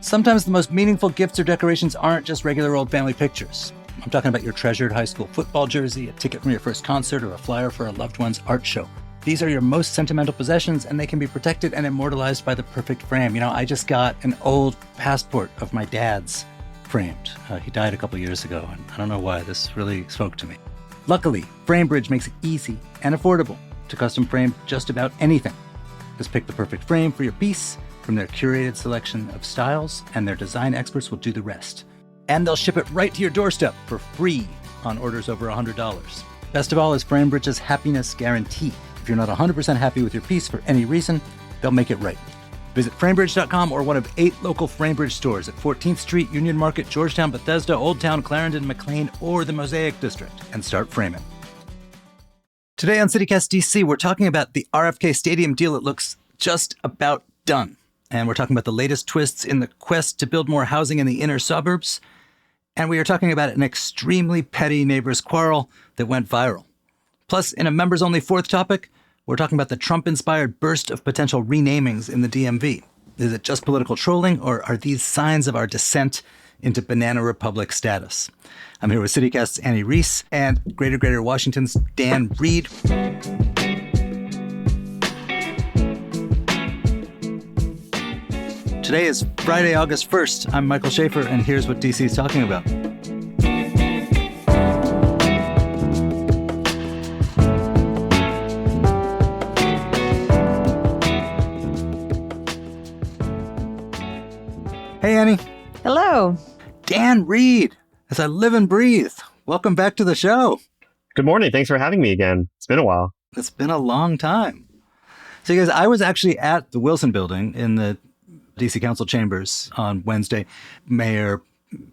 Sometimes the most meaningful gifts or decorations aren't just regular old family pictures. I'm talking about your treasured high school football jersey, a ticket from your first concert, or a flyer for a loved one's art show. These are your most sentimental possessions, and they can be protected and immortalized by the perfect frame. You know, I just got an old passport of my dad's framed. He died a couple years ago, and I don't know why. This really spoke to me. Luckily, FrameBridge makes it easy and affordable to custom frame just about anything. Just pick the perfect frame for your piece from their curated selection of styles, and their design experts will do the rest. And they'll ship it right to your doorstep for free on orders over $100. Best of all is FrameBridge's happiness guarantee. If you're not 100% happy with your piece for any reason, they'll make it right. Visit framebridge.com or one of 8 local FrameBridge stores at 14th Street, Union Market, Georgetown, Bethesda, Old Town, Clarendon, McLean, or the Mosaic District, and start framing. Today on CityCast DC, we're talking about the RFK Stadium deal. It looks just about done. And we're talking about the latest twists in the quest to build more housing in the inner suburbs. And we are talking about an extremely petty neighbors' quarrel that went viral. Plus, in a members-only fourth topic, we're talking about the Trump-inspired burst of potential renamings in the DMV. Is it just political trolling, or are these signs of our descent into Banana Republic status? I'm here with CityCast's Annie Reese and Greater Washington's Dan Reed. Today is Friday, August 1st. I'm Michael Schaefer, and here's what DC is talking about. Hey, Annie. Hello. Dan Reed, as I live and breathe. Welcome back to the show. Good morning. Thanks for having me again. It's been a while. It's been a long time. So, you guys, I was actually at the Wilson Building in the DC Council chambers on Wednesday. Mayor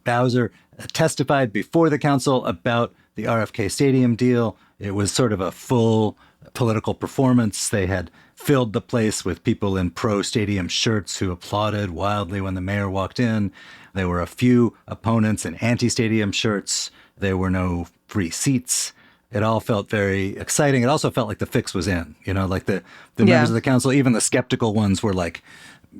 Bowser testified before the council about the RFK Stadium deal. It was sort of a full political performance. They had filled the place with people in pro-stadium shirts who applauded wildly when the mayor walked in. There were a few opponents in anti-stadium shirts. There were no free seats. It all felt very exciting. It also felt like the fix was in, you know, like the members of the council, even the skeptical ones were like,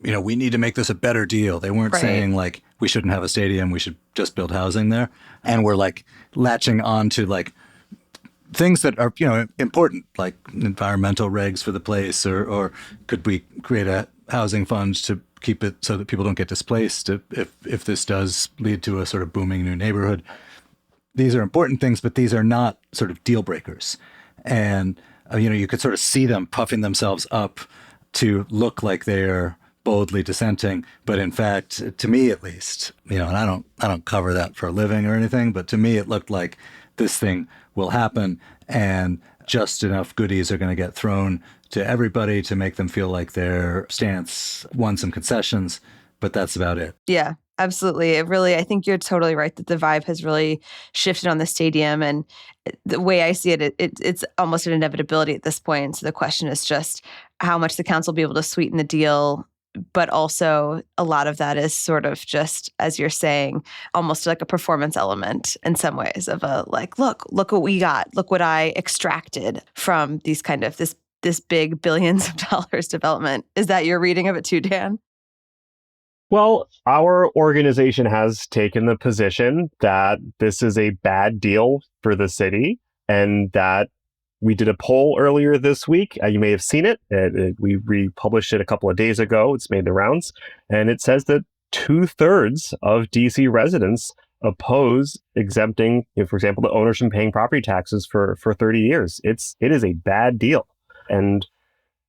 you know, we need to make this a better deal. They weren't saying like, we shouldn't have a stadium, we should just build housing there. And we're like latching on to like things that are, you know, important, like environmental regs for the place, or could we create a housing fund to keep it so that people don't get displaced if this does lead to a sort of booming new neighborhood. These are important things, but these are not sort of deal breakers. And, you know, you could sort of see them puffing themselves up to look like they're boldly dissenting, but in fact, to me at least, you know, and I don't cover that for a living or anything, but to me it looked like this thing will happen and just enough goodies are going to get thrown to everybody to make them feel like their stance won some concessions, but that's about it. Yeah, absolutely. I think you're totally right that the vibe has really shifted on the stadium, and the way I see it, it's almost an inevitability at this point. So the question is just how much the council will be able to sweeten the deal. But also a lot of that is sort of just, as you're saying, almost like a performance element in some ways of a like, look what we got. Look what I extracted from these kind of this big billions of dollars development. Is that your reading of it too, Dan? Well, our organization has taken the position that this is a bad deal for the city, and that we did a poll earlier this week. You may have seen it. We republished it a couple of days ago. It's made the rounds. And it says that 2/3 of DC residents oppose exempting, for example, the owners from paying property taxes for 30 years. It is a bad deal. And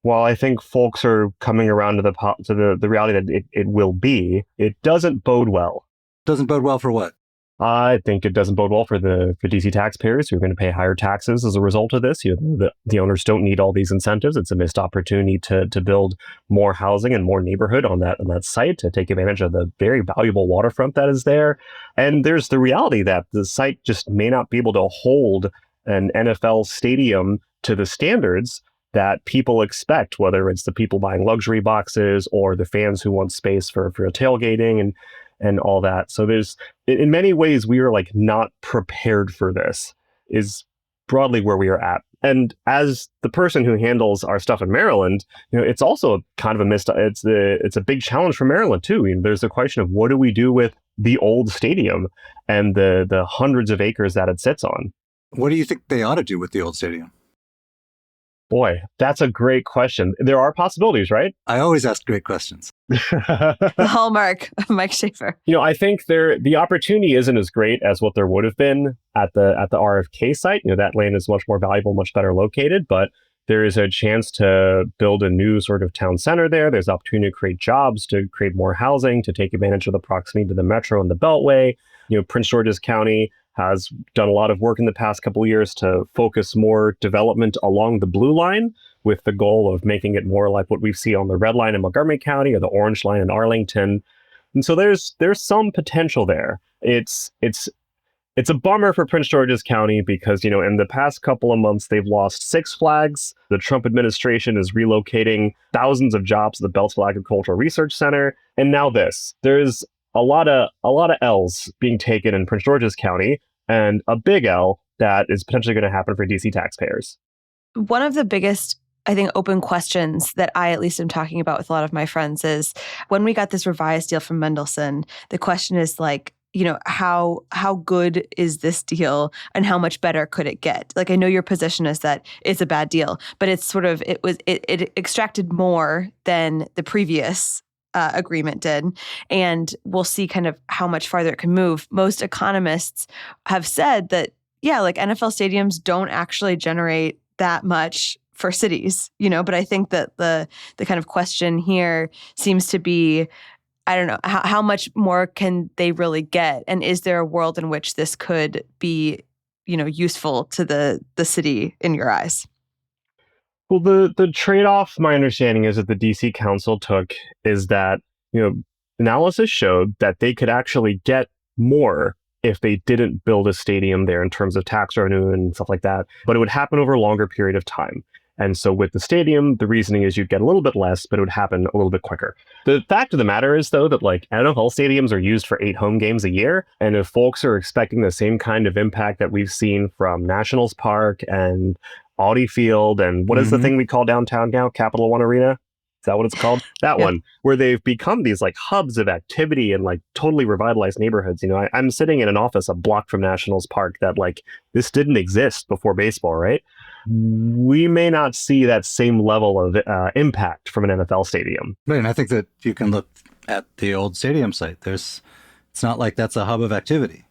while I think folks are coming around to the reality that it will be, it doesn't bode well. Doesn't bode well for what? I think it doesn't bode well for DC taxpayers who are going to pay higher taxes as a result of this. You know, the owners don't need all these incentives. It's a missed opportunity to build more housing and more neighborhood on that site to take advantage of the very valuable waterfront that is there. And there's the reality that the site just may not be able to hold an NFL stadium to the standards that people expect, whether it's the people buying luxury boxes or the fans who want space for tailgating and all that. So there's, in many ways, we are like not prepared for this, is broadly where we are at And as the person who handles our stuff in Maryland, it's also kind of it's a big challenge for Maryland too. There's the question of what do we do with the old stadium and the hundreds of acres that it sits on. What do you think they ought to do with the old stadium? Boy, that's a great question. There are possibilities, right? I always ask great questions. The hallmark of Mike Schaefer. I think the opportunity isn't as great as what there would have been at the RFK site. That land is much more valuable, much better located, but there is a chance to build a new sort of town center there. There's opportunity to create jobs, to create more housing, to take advantage of the proximity to the metro and the Beltway. Prince George's County has done a lot of work in the past couple of years to focus more development along the blue line with the goal of making it more like what we see on the red line in Montgomery County or the orange line in Arlington. And so there's some potential there. It's a bummer for Prince George's County because, in the past couple of months, they've lost Six Flags. The Trump administration is relocating thousands of jobs to the Beltsville Agricultural Research Center. And now this. There's a lot of L's being taken in Prince George's County, and a big L that is potentially going to happen for DC taxpayers. One of the biggest, I think, open questions that I at least am talking about with a lot of my friends is when we got this revised deal from Mendelsohn, the question is like, how good is this deal and how much better could it get? Like, I know your position is that it's a bad deal, but it's sort of, it extracted more than the previous agreement did. And we'll see kind of how much farther it can move. Most economists have said that, like NFL stadiums don't actually generate that much for cities, but I think that the kind of question here seems to be, I don't know, how much more can they really get? And is there a world in which this could be, useful to the city in your eyes? Well, the trade-off, my understanding is that the DC Council took is that, analysis showed that they could actually get more if they didn't build a stadium there in terms of tax revenue and stuff like that, but it would happen over a longer period of time. And so with the stadium, the reasoning is you'd get a little bit less, but it would happen a little bit quicker. The fact of the matter is, though, that NFL stadiums are used for 8 home games a year. And if folks are expecting the same kind of impact that we've seen from Nationals Park and Audi Field, and what is the thing we call downtown now? Capital One Arena? Is that what it's called? That one, where they've become these hubs of activity and totally revitalized neighborhoods. I'm sitting in an office a block from Nationals Park that this didn't exist before baseball, right? We may not see that same level of impact from an NFL stadium. Right, and I think that you can look at the old stadium site. It's not like that's a hub of activity.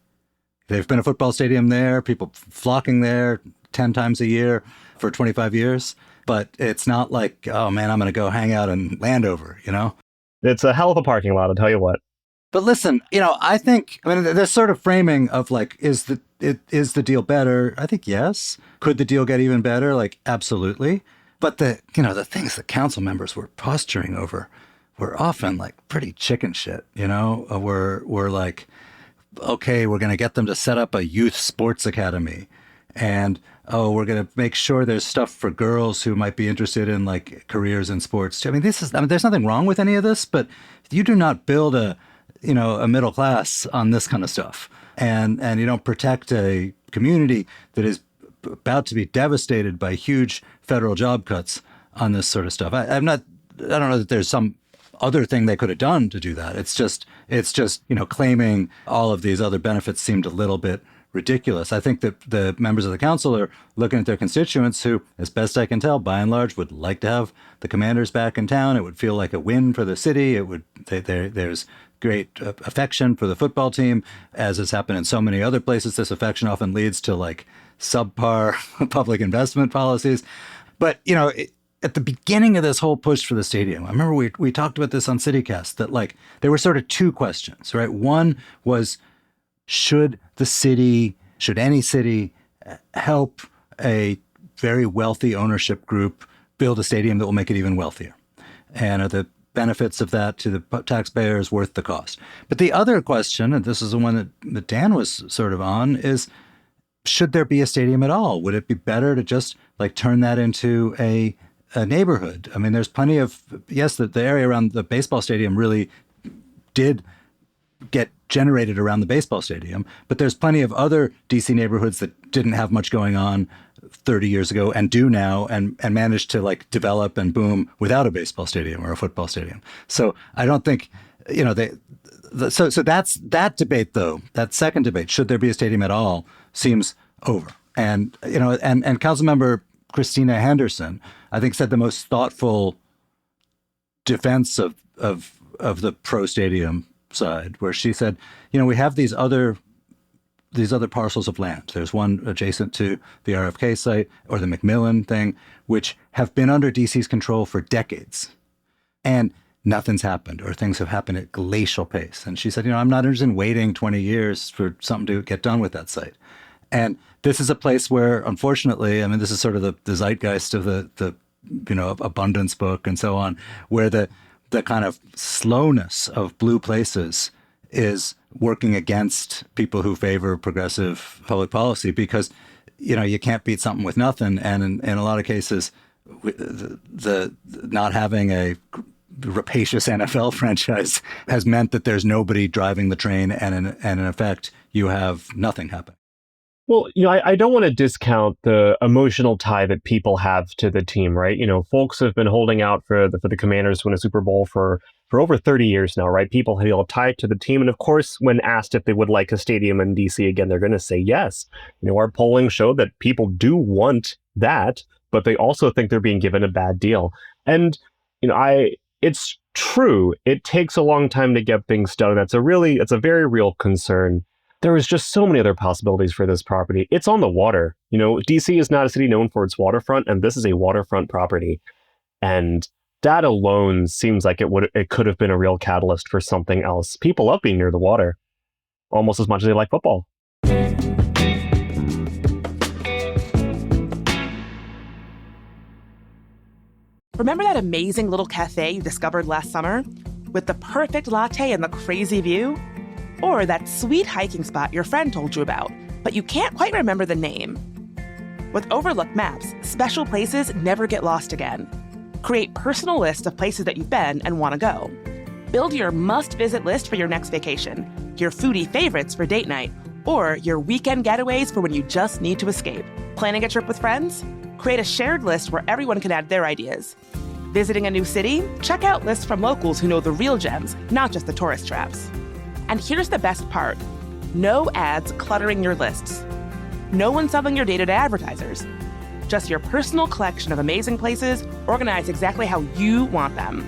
There's been a football stadium there, people flocking there 10 times a year for 25 years. But it's not like, oh man, I'm going to go hang out in Landover, It's a hell of a parking lot, I'll tell you what. But listen, I think, this sort of framing of is the deal better? I think yes. Could the deal get even better? Absolutely. But the things that council members were posturing over were often pretty chicken shit, We're like, okay, we're going to get them to set up a youth sports academy. And, we're going to make sure there's stuff for girls who might be interested in careers in sports. There's nothing wrong with any of this, but you do not build a middle class on this kind of stuff. And you don't protect a community that is about to be devastated by huge federal job cuts on this sort of stuff. I don't know that there's some other thing they could have done to do that. It's just claiming all of these other benefits seemed a little bit ridiculous. I think that the members of the council are looking at their constituents who, as best I can tell, by and large, would like to have the Commanders back in town. It would feel like a win for the city. There's great affection for the football team, as has happened in so many other places. This affection often leads to subpar public investment policies. But, at the beginning of this whole push for the stadium, I remember we talked about this on CityCast, that there were sort of 2 questions, right? One was, should any city help a very wealthy ownership group build a stadium that will make it even wealthier? And are the benefits of that to the taxpayers worth the cost? But the other question, and this is the one that Dan was sort of on, is should there be a stadium at all? Would it be better to just turn that into a neighborhood? There's plenty of, yes, the area around the baseball stadium really did get generated around the baseball stadium, but there's plenty of other DC neighborhoods that didn't have much going on 30 years ago and do now and manage to like develop and boom without a baseball stadium or a football stadium. So I don't think, so that's that debate though. That second debate, should there be a stadium at all, seems over. And, and Councilmember Christina Henderson, I think, said the most thoughtful defense of the pro stadium side, where she said, we have these other parcels of land. There's one adjacent to the RFK site or the McMillan thing, which have been under DC's control for decades. And nothing's happened, or things have happened at glacial pace. And she said, I'm not interested in waiting 20 years for something to get done with that site. And this is a place where, unfortunately, I mean, this is sort of the zeitgeist of the abundance book and so on, where the kind of slowness of blue places is working against people who favor progressive public policy, because, you can't beat something with nothing. And in a lot of cases, the not having a rapacious NFL franchise has meant that there's nobody driving the train, and in effect, you have nothing happen. Well, I don't want to discount the emotional tie that people have to the team, right? Folks have been holding out for the Commanders to win a Super Bowl for over 30 years now, right? People feel tied to the team. And of course, when asked if they would like a stadium in DC again, they're going to say yes. Our polling showed that people do want that, but they also think they're being given a bad deal. And, it's true. It takes a long time to get things done. It's a very real concern. There is just so many other possibilities for this property. It's on the water. DC is not a city known for its waterfront, and this is a waterfront property. And that alone seems like it could have been a real catalyst for something else. People love being near the water almost as much as they like football. Remember that amazing little cafe you discovered last summer with the perfect latte and the crazy view? Or that sweet hiking spot your friend told you about, but you can't quite remember the name? With Overlook Maps, special places never get lost again. Create personal lists of places that you've been and want to go. Build your must-visit list for your next vacation, your foodie favorites for date night, or your weekend getaways for when you just need to escape. Planning a trip with friends? Create a shared list where everyone can add their ideas. Visiting a new city? Check out lists from locals who know the real gems, not just the tourist traps. And here's the best part. No ads cluttering your lists. No one selling your data to advertisers. Just your personal collection of amazing places organized exactly how you want them.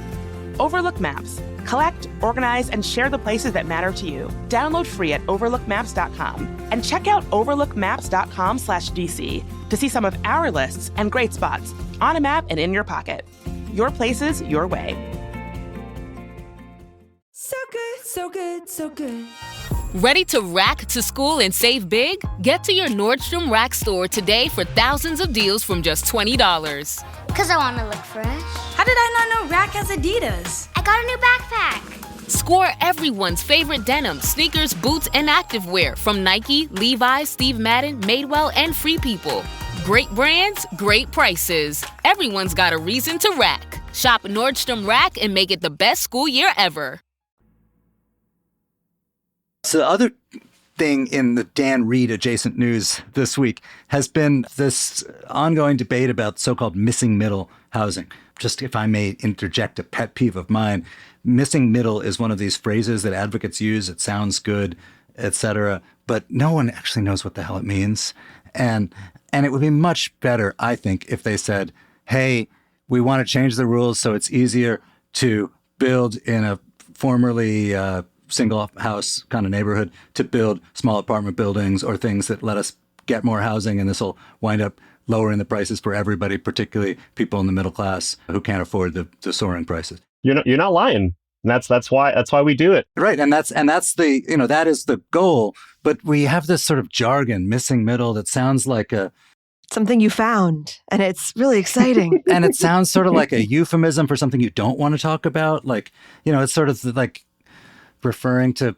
Overlook Maps. Collect, organize, and share the places that matter to you. Download free at overlookmaps.com. And check out overlookmaps.com/DC to see some of our lists and great spots on a map and in your pocket. Your places, your way. So good, so good, so good. Ready to rack to school and save big? Get to your Nordstrom Rack store today for thousands of deals from just $20. Because I want to look fresh. How did I not know Rack has Adidas? I got a new backpack. Score everyone's favorite denim, sneakers, boots, and activewear from Nike, Levi's, Steve Madden, Madewell, and Free People. Great brands, great prices. Everyone's got a reason to rack. Shop Nordstrom Rack and make it the best school year ever. So the other thing in the Dan Reed adjacent news this week has been this ongoing debate about so-called missing middle housing. Just if I may interject a pet peeve of mine, missing middle is one of these phrases that advocates use. It sounds good, etc., but no one actually knows what the hell it means. And it would be much better, I think, if they said, hey, we want to change the rules so it's easier to build in a formerly single house kind of neighborhood, to build small apartment buildings or things that let us get more housing. And this will wind up lowering the prices for everybody, particularly people in the middle class who can't afford the soaring prices. You're not lying. And that's why we do it. Right. And that's the, that is the goal. But we have this sort of jargon, missing middle, that sounds like Something you found, and it's really exciting. And it sounds sort of like a euphemism for something you don't want to talk about. Like, it's sort of like referring to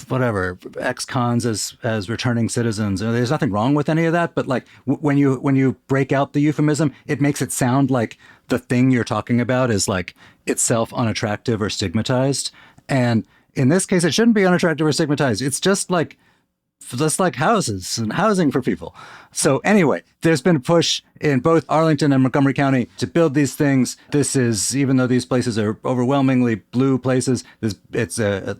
whatever ex-cons as returning citizens. There's nothing wrong with any of that, but like when you break out the euphemism, it makes it sound like the thing you're talking about is like itself unattractive or stigmatized. And in this case, it shouldn't be unattractive or stigmatized. It's just like just like houses and housing for people. So anyway, there's been a push in both Arlington and Montgomery County to build these things. This is, even though these places are overwhelmingly blue places, there's a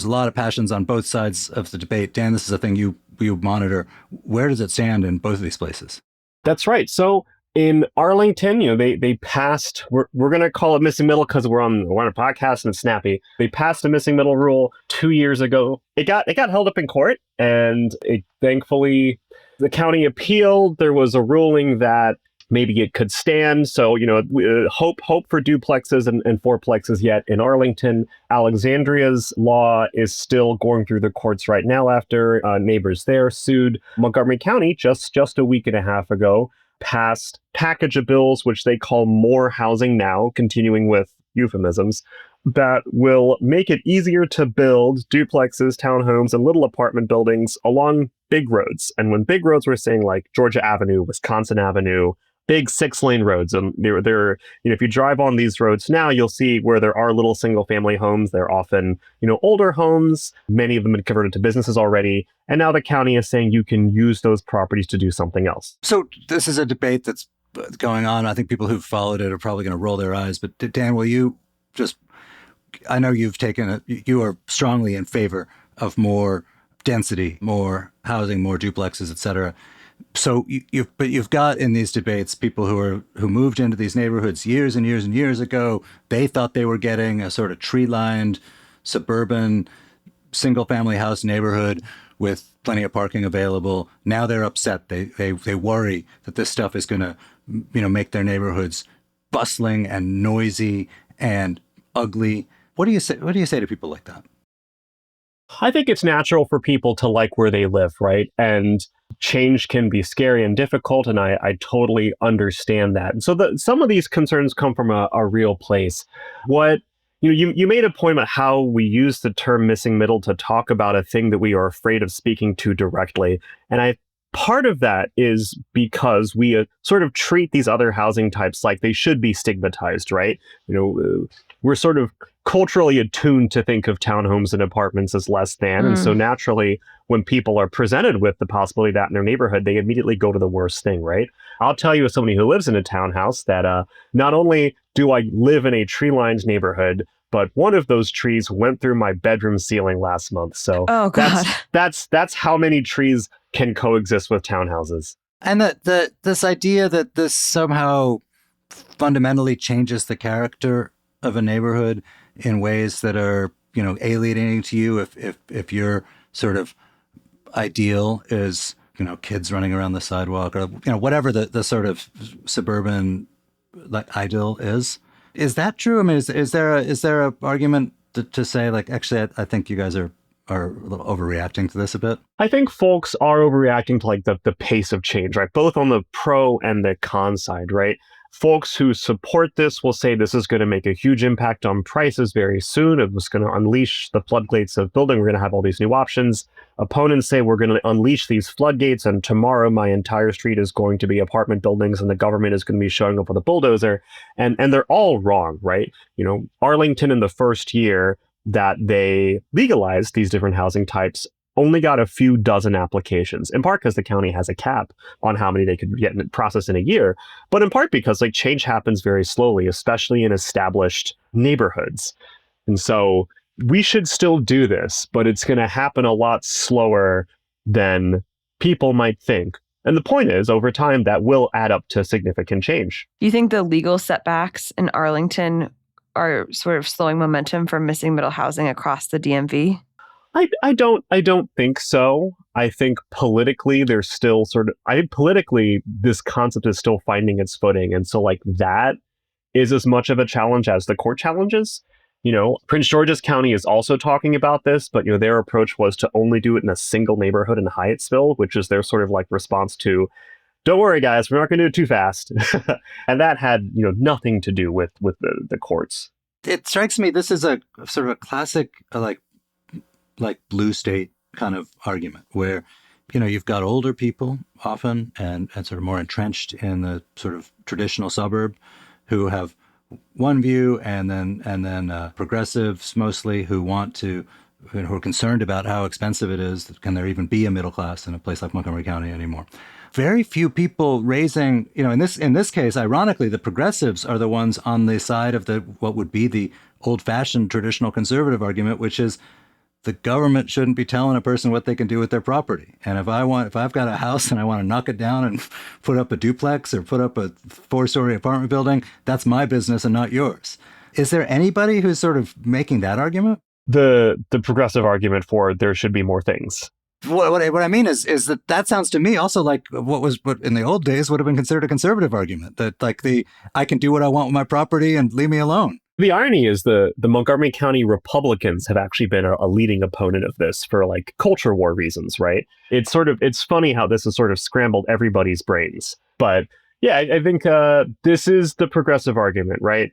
lot of passions on both sides of the debate. Dan, this is a thing you monitor. Where does it stand in both of these places? That's right. So in Arlington, they passed, we're going to call it missing middle because we're on a podcast and it's snappy. They passed a missing middle rule 2 years ago. It got held up in court, and thankfully the county appealed. There was a ruling that maybe it could stand. So, hope for duplexes and fourplexes yet in Arlington. Alexandria's law is still going through the courts right now after neighbors there sued. Montgomery County just a week and a half ago passed package of bills, which they call More Housing Now, continuing with euphemisms, that will make it easier to build duplexes, townhomes, and little apartment buildings along big roads. And when big roads, we're saying like Georgia Avenue, Wisconsin Avenue, big 6-lane roads. And they're if you drive on these roads now, you'll see where there are little single family homes. They're often, older homes. Many of them have been converted to businesses already. And now the county is saying you can use those properties to do something else. So this is a debate that's going on. I think people who've followed it are probably going to roll their eyes. But Dan, will you just, I know you are strongly in favor of more density, more housing, more duplexes, et cetera. So you've got in these debates people who moved into these neighborhoods years and years and years ago. They thought they were getting a sort of tree-lined suburban single-family house neighborhood with plenty of parking available. Now they're upset. They worry that this stuff is going to make their neighborhoods bustling and noisy and ugly. What do you say to people like that? I think it's natural for people to like where they live, right? And change can be scary and difficult, and I totally understand that. And so some of these concerns come from a real place. What you made a point about how we use the term missing middle to talk about a thing that we are afraid of speaking to directly. And part of that is because we sort of treat these other housing types like they should be stigmatized, right? We're sort of culturally attuned to think of townhomes and apartments as less than. And so naturally, when people are presented with the possibility of that in their neighborhood, they immediately go to the worst thing, right? I'll tell you as somebody who lives in a townhouse that not only do I live in a tree-lined neighborhood, but one of those trees went through my bedroom ceiling last month. So oh, God. That's how many trees can coexist with townhouses. And this idea that this somehow fundamentally changes the character of a neighborhood in ways that are, alienating to you if your sort of ideal is, kids running around the sidewalk or, whatever the sort of suburban like ideal is. Is that true? I mean, is there a argument to say like, actually, I think you guys are a little overreacting to this a bit? I think folks are overreacting to like the pace of change, right? Both on the pro and the con side, right? Folks who support this will say this is going to make a huge impact on prices very soon. It was going to unleash the floodgates of building. We're going to have all these new options. Opponents say we're going to unleash these floodgates, and tomorrow my entire street is going to be apartment buildings, and the government is going to be showing up with a bulldozer. And they're all wrong, right? Arlington in the first year that they legalized these different housing types only got a few dozen applications, in part because the county has a cap on how many they could get processed in a year, but in part because like change happens very slowly, especially in established neighborhoods. And so we should still do this, but it's going to happen a lot slower than people might think. And the point is, over time, that will add up to significant change. Do you think the legal setbacks in Arlington are sort of slowing momentum for missing middle housing across the DMV? I don't think so. I think politically there's still politically this concept is still finding its footing. And so like that is as much of a challenge as the court challenges. Prince George's County is also talking about this, but their approach was to only do it in a single neighborhood in Hyattsville, which is their sort of like response to, don't worry guys, we're not going to do it too fast. And that had, nothing to do with the courts. It strikes me this is a sort of a classic like blue state kind of argument where, you've got older people often and sort of more entrenched in the sort of traditional suburb who have one view and then progressives mostly who want to who are concerned about how expensive it is. Can there even be a middle class in a place like Montgomery County anymore? Very few people raising, in this case, ironically, the progressives are the ones on the side of what would be the old-fashioned traditional conservative argument, which is the government shouldn't be telling a person what they can do with their property. And if I've got a house and I want to knock it down and put up a duplex or put up a 4-story apartment building, that's my business and not yours. Is there anybody who's sort of making that argument? The progressive argument for there should be more things. What I mean is that sounds to me also like what in the old days would have been considered a conservative argument, that like I can do what I want with my property and leave me alone. The irony is the Montgomery County Republicans have actually been a leading opponent of this for like culture war reasons, right? It's funny how this has sort of scrambled everybody's brains. But yeah, I think this is the progressive argument, right?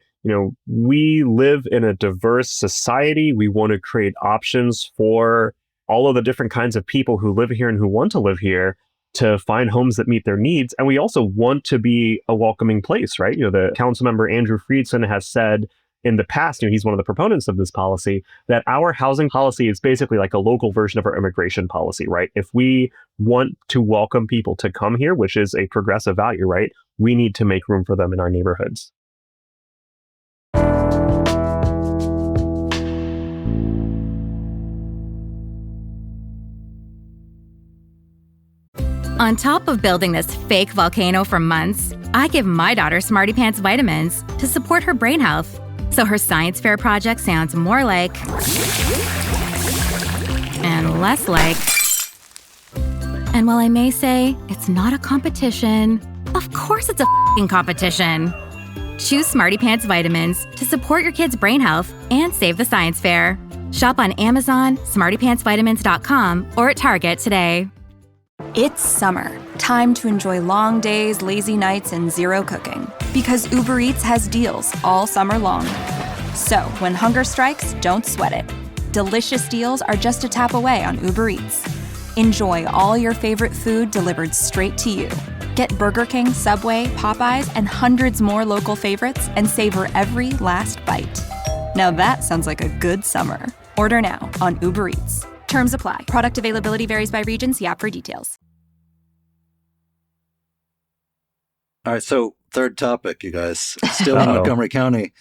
We live in a diverse society. We want to create options for all of the different kinds of people who live here and who want to live here to find homes that meet their needs. And we also want to be a welcoming place, right? The council member Andrew Friedson has said in the past, he's one of the proponents of this policy, that our housing policy is basically like a local version of our immigration policy, right? If we want to welcome people to come here, which is a progressive value, right? We need to make room for them in our neighborhoods. On top of building this fake volcano for months, I give my daughter Smarty Pants vitamins to support her brain health. So her science fair project sounds more like and less like. And while I may say it's not a competition, of course it's a f***ing competition. Choose Smarty Pants vitamins to support your kids' brain health and save the science fair. Shop on Amazon, smartypantsvitamins.com, or at Target today. It's summer. Time to enjoy long days, lazy nights, and zero cooking. Because Uber Eats has deals all summer long. So, when hunger strikes, don't sweat it. Delicious deals are just a tap away on Uber Eats. Enjoy all your favorite food delivered straight to you. Get Burger King, Subway, Popeyes, and hundreds more local favorites and savor every last bite. Now that sounds like a good summer. Order now on Uber Eats. Terms apply. Product availability varies by region. See app for details. All right, so third topic, you guys. Still in Montgomery County.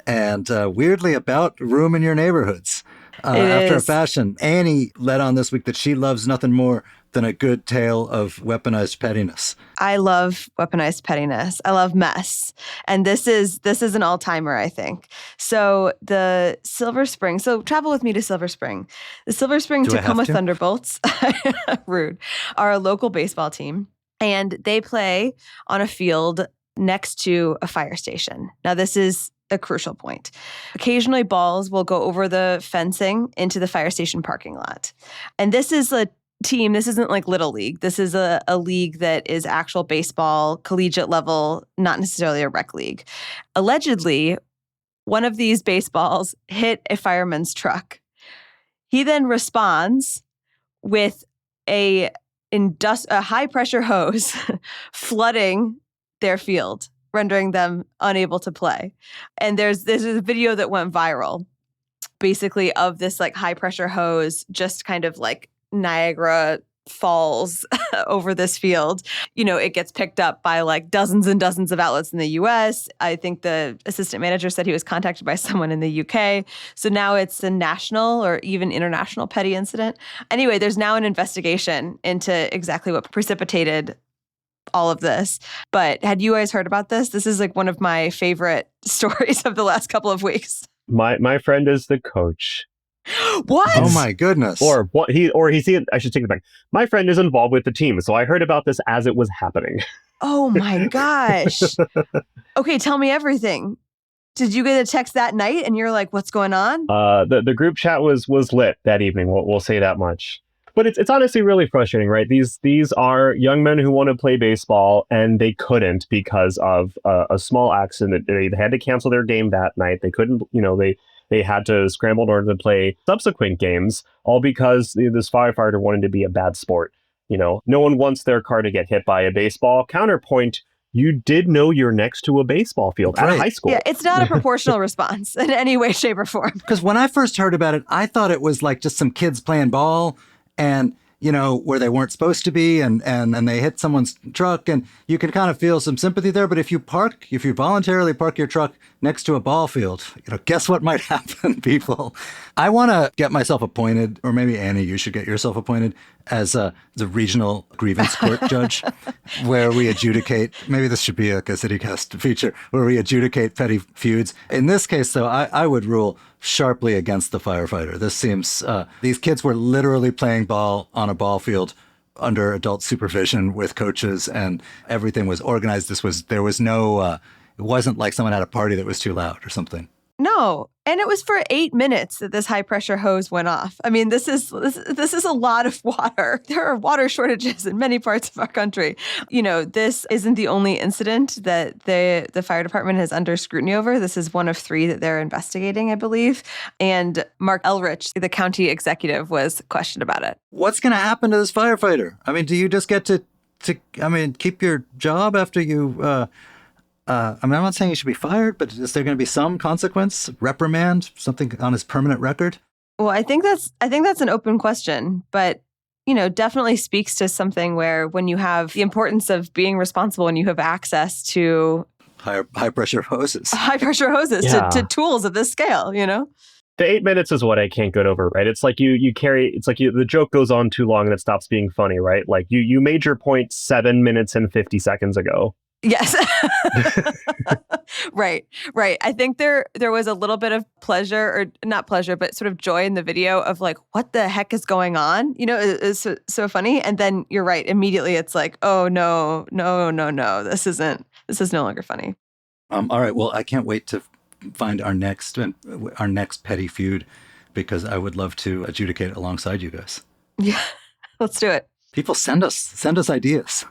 And weirdly about room in your neighborhoods. After a fashion, Annie led on this week that she loves nothing more than a good tale of weaponized pettiness. I love weaponized pettiness. I love mess. And this is an all-timer, I think. So the Silver Spring, so travel with me to Silver Spring. The Silver Spring Tacoma Thunderbolts, rude, are a local baseball team. And they play on a field next to a fire station. Now, this is a crucial point. Occasionally, balls will go over the fencing into the fire station parking lot. And this is a team, this isn't like Little League. This is a league that is actual baseball, collegiate level, not necessarily a rec league. Allegedly, one of these baseballs hit a fireman's truck. He then responds with a high-pressure hose flooding their field, rendering them unable to play. And there's a video that went viral, basically, of this like high-pressure hose just kind of like Niagara Falls over this field. It gets picked up by like dozens and dozens of outlets in the US. I think the assistant manager said he was contacted by someone in the UK. So now it's a national or even international petty incident. Anyway, there's now an investigation into exactly what precipitated all of this. But had you guys heard about this? This is like one of my favorite stories of the last couple of weeks. My friend is the coach. What? Oh my goodness. I should take it back. My friend is involved with the team, so I heard about this as it was happening. Oh my gosh. Okay, tell me everything. Did you get a text that night and you're like, what's going on? The group chat was lit that evening. We'll say that much. But it's honestly really frustrating, right? These are young men who want to play baseball and they couldn't because of a small accident. They had to cancel their game that night. They couldn't, they had to scramble in order to play subsequent games, all because this firefighter wanted to be a bad sport. No one wants their car to get hit by a baseball. Counterpoint, you did know you're next to a baseball field at a high school. Yeah, it's not a proportional response in any way, shape, or form. Because when I first heard about it, I thought it was like just some kids playing ball and, where they weren't supposed to be and they hit someone's truck, and you can kind of feel some sympathy there. But if you voluntarily park your truck next to a ball field, guess what might happen, people? I want to get myself appointed, or maybe Annie, you should get yourself appointed as the regional grievance court judge, where we adjudicate, maybe this should be like a CityCast feature, where we adjudicate petty feuds. In this case, though, I would rule sharply against the firefighter. This seems, these kids were literally playing ball on a ball field under adult supervision with coaches, and everything was organized. There was no, it wasn't like someone had a party that was too loud or something. No. And it was for 8 minutes that this high pressure hose went off. I mean, this is a lot of water. There are water shortages in many parts of our country. This isn't the only incident that the fire department is under scrutiny over. This is one of 3 that they're investigating, I believe. And Mark Elrich, the county executive, was questioned about it. What's going to happen to this firefighter? I mean, do you just get to keep your job after you... I'm not saying he should be fired, but is there going to be some consequence, reprimand, something on his permanent record? Well, I think that's an open question, but definitely speaks to something where when you have the importance of being responsible and you have access to high pressure hoses, Yeah. to tools of this scale, The 8 minutes is what I can't get over, right? It's like the joke goes on too long and it stops being funny, right? Like you made your point 7 minutes and 50 seconds ago. Yes. Right. I think there was a little bit of pleasure, or not pleasure, but sort of joy in the video of like, what the heck is going on? It's so funny. And then you're right. Immediately it's like, oh, no. This is no longer funny. All right. Well, I can't wait to find our next petty feud, because I would love to adjudicate alongside you guys. Yeah, let's do it. People send us ideas.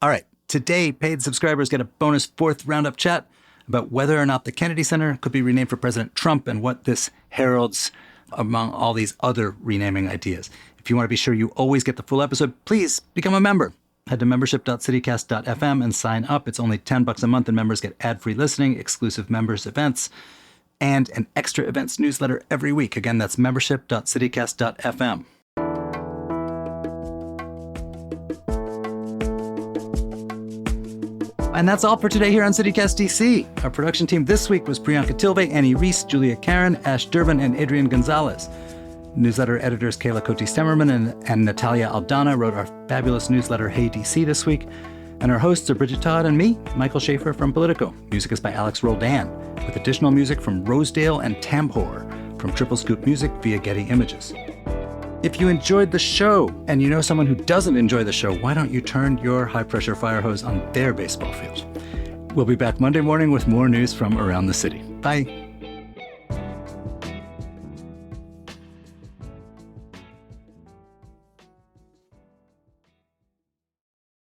All right. Today, paid subscribers get a bonus 4th roundup chat about whether or not the Kennedy Center could be renamed for President Trump and what this heralds among all these other renaming ideas. If you want to be sure you always get the full episode, please become a member. Head to membership.citycast.fm and sign up. It's only $10 a month, and members get ad-free listening, exclusive members events, and an extra events newsletter every week. Again, that's membership.citycast.fm. And that's all for today here on CityCast DC. Our production team this week was Priyanka Tilve, Annie Reese, Julia Karen, Ash Durbin, and Adrian Gonzalez. Newsletter editors Kayla Cote-Stemmerman and Natalia Aldana wrote our fabulous newsletter Hey DC this week. And our hosts are Bridget Todd and me, Michael Schaefer from Politico. Music is by Alex Roldan, with additional music from Rosedale and Tambor from Triple Scoop Music via Getty Images. If you enjoyed the show and you know someone who doesn't enjoy the show, why don't you turn your high-pressure fire hose on their baseball field? We'll be back Monday morning with more news from around the city. Bye.